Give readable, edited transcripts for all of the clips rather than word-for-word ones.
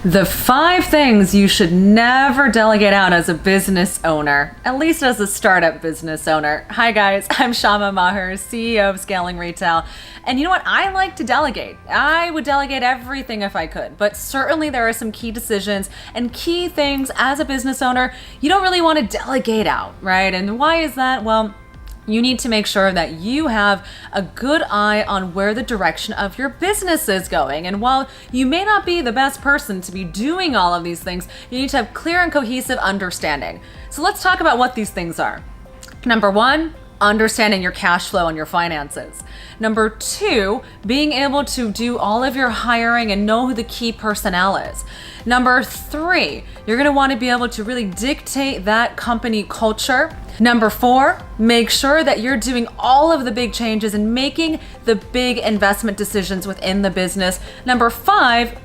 The 5 things you should never delegate out as a business owner, at least as a startup business owner. Hi guys, I'm Syama, CEO of Scaling Retail. And you know what? I like to delegate. I would delegate everything if I could, but certainly there are some key decisions and key things as a business owner you don't really want to delegate out, right? And why is that? Well, you need to make sure that you have a good eye on where the direction of your business is going. And while you may not be the best person to be doing all of these things, you need to have clear and cohesive understanding. So let's talk about what these things are. Number 1, understanding your cash flow and your finances. Number 2, being able to do all of your hiring and know who the key personnel is. Number 3, you're going to want to be able to really dictate that company culture. Number 4, make sure that you're doing all of the big changes and making the big investment decisions within the business. Number 5,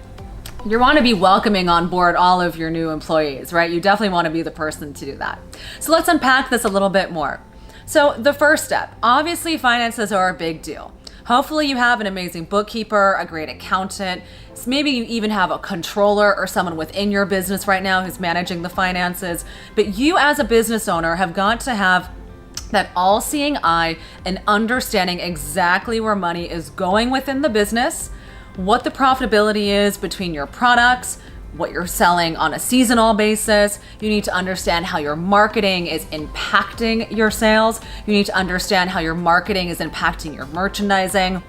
you want to be welcoming on board all of your new employees, right? You definitely want to be the person to do that. So let's unpack this a little bit more. So the first step, obviously finances are a big deal. Hopefully you have an amazing bookkeeper, a great accountant. Maybe you even have a controller or someone within your business right now who's managing the finances. But you as a business owner have got to have that all-seeing eye and understanding exactly where money is going within the business, what the profitability is between your products, what you're selling on a seasonal basis. You need to understand how your marketing is impacting your sales. You need to understand how your marketing is impacting your merchandising.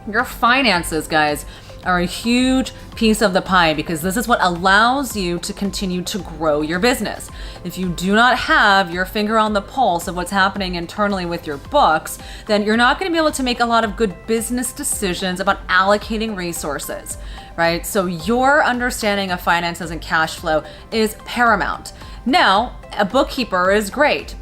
Your finances, guys, are a huge piece of the pie because this is what allows you to continue to grow your business. If you do not have your finger on the pulse of what's happening internally with your books, then you're not going to be able to make a lot of good business decisions about allocating resources, right? So your understanding of finances and cash flow is paramount. Now, a bookkeeper is great.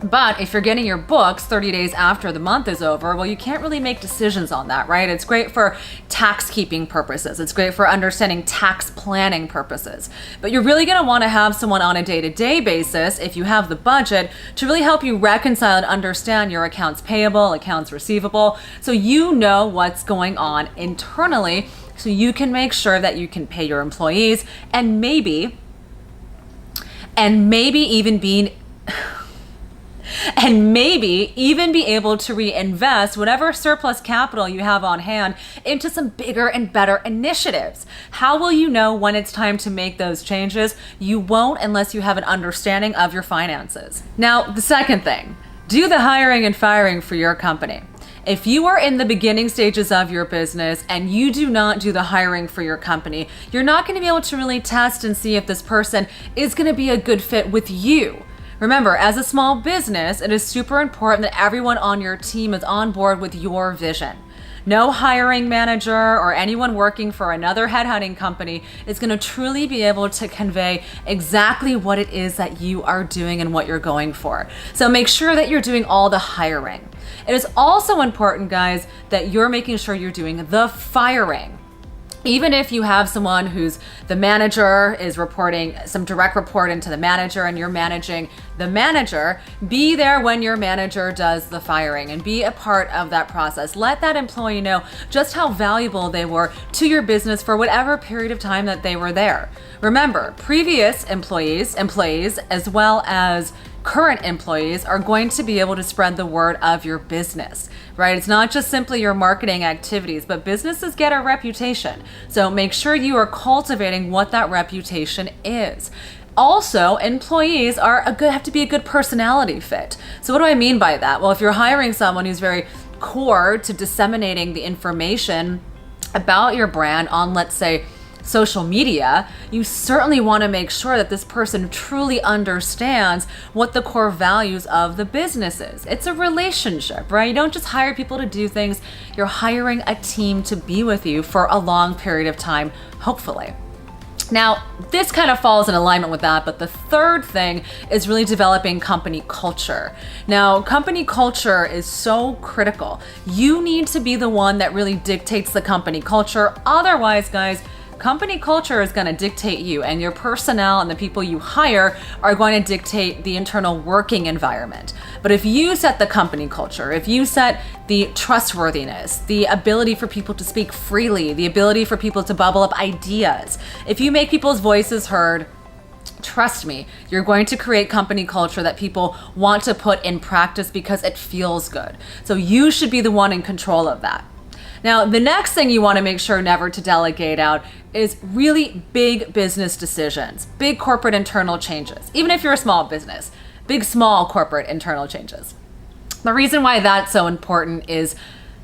But if you're getting your books 30 days after the month is over, well, you can't really make decisions on that, right? It's great for tax keeping purposes. It's great for understanding tax planning purposes. But you're really going to want to have someone on a day-to-day basis, if you have the budget, to really help you reconcile and understand your accounts payable, accounts receivable, so you know what's going on internally, so you can make sure that you can pay your employees and maybe even be able to reinvest whatever surplus capital you have on hand into some bigger and better initiatives. How will you know when it's time to make those changes? You won't unless you have an understanding of your finances. Now, the second thing, do the hiring and firing for your company. If you are in the beginning stages of your business and you do not do the hiring for your company, you're not going to be able to really test and see if this person is going to be a good fit with you. Remember, as a small business, it is super important that everyone on your team is on board with your vision. No hiring manager or anyone working for another headhunting company is going to truly be able to convey exactly what it is that you are doing and what you're going for. So make sure that you're doing all the hiring. It is also important, guys, that you're making sure you're doing the firing. Even if you have someone who's the manager is reporting some direct report into the manager and you're managing the manager, be there when your manager does the firing and be a part of that process. Let that employee know just how valuable they were to your business for whatever period of time that they were there. Remember, previous employees, as well as current employees are going to be able to spread the word of your business, right? It's not just simply your marketing activities, but businesses get a reputation. So make sure you are cultivating what that reputation is. Also, employees have to be a good personality fit. So what do I mean by that? Well, if you're hiring someone who's very core to disseminating the information about your brand on, let's say, social media, you certainly want to make sure that this person truly understands what the core values of the business is. It's a relationship, right? You don't just hire people to do things. You're hiring a team to be with you for a long period of time, hopefully. Now, this kind of falls in alignment with that, but the third thing is really developing company culture. Now, company culture is so critical. You need to be the one that really dictates the company culture. Otherwise, guys, Company culture is going to dictate you, and your personnel and the people you hire are going to dictate the internal working environment. But if you set the company culture, if you set the trustworthiness, the ability for people to speak freely, the ability for people to bubble up ideas, if you make people's voices heard, trust me, you're going to create company culture that people want to put in practice because it feels good. So you should be the one in control of that. Now, the next thing you want to make sure never to delegate out is really big business decisions, big corporate internal changes. Even if you're a small business, big, small corporate internal changes. The reason why that's so important is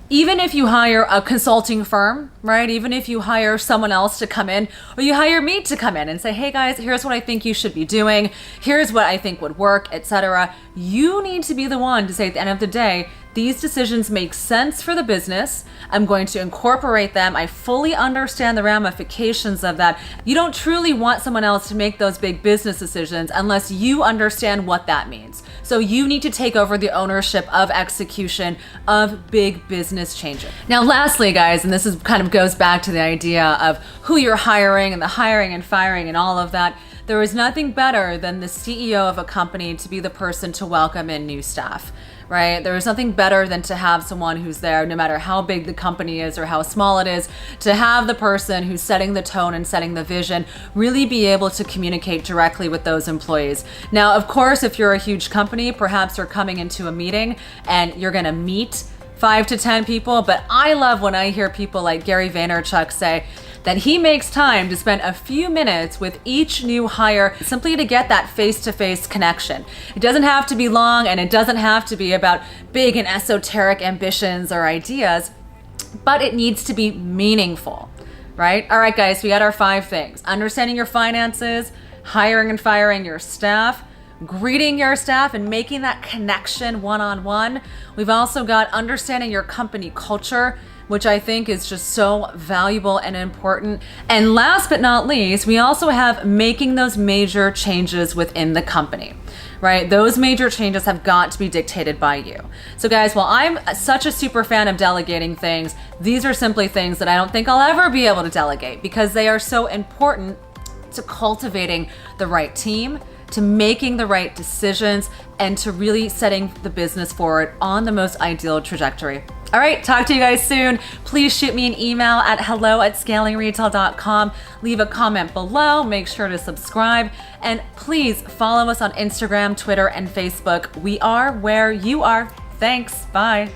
even if you hire a consulting firm, right? Even if you hire someone else to come in, or you hire me to come in and say, hey guys, here's what I think you should be doing. Here's what I think would work, etc. You need to be the one to say at the end of the day, these decisions make sense for the business. I'm going to incorporate them. I fully understand the ramifications of that. You don't truly want someone else to make those big business decisions unless you understand what that means. So you need to take over the ownership of execution of big business changes. Now, lastly, guys, and this is kind of goes back to the idea of who you're hiring and the hiring and firing and all of that. There is nothing better than the CEO of a company to be the person to welcome in new staff. Right? There is nothing better than to have someone who's there, no matter how big the company is or how small it is, to have the person who's setting the tone and setting the vision really be able to communicate directly with those employees. Now, of course, if you're a huge company, perhaps you're coming into a meeting and you're going to meet 5 to 10 people, but I love when I hear people like Gary Vaynerchuk say that he makes time to spend a few minutes with each new hire simply to get that face-to-face connection. It doesn't have to be long, and it doesn't have to be about big and esoteric ambitions or ideas, but it needs to be meaningful, right? All right, guys, we got our 5 things. Understanding your finances, hiring and firing your staff, greeting your staff and making that connection one-on-one. We've also got understanding your company culture, which I think is just so valuable and important. And last but not least, we also have making those major changes within the company, right? Those major changes have got to be dictated by you. So guys, while I'm such a super fan of delegating things, these are simply things that I don't think I'll ever be able to delegate because they are so important to cultivating the right team, to making the right decisions, and to really setting the business forward on the most ideal trajectory. All right, talk to you guys soon. Please shoot me an email at hello@scalingretail.com. Leave a comment below. Make sure to subscribe. And please follow us on Instagram, Twitter, and Facebook. We are where you are. Thanks. Bye.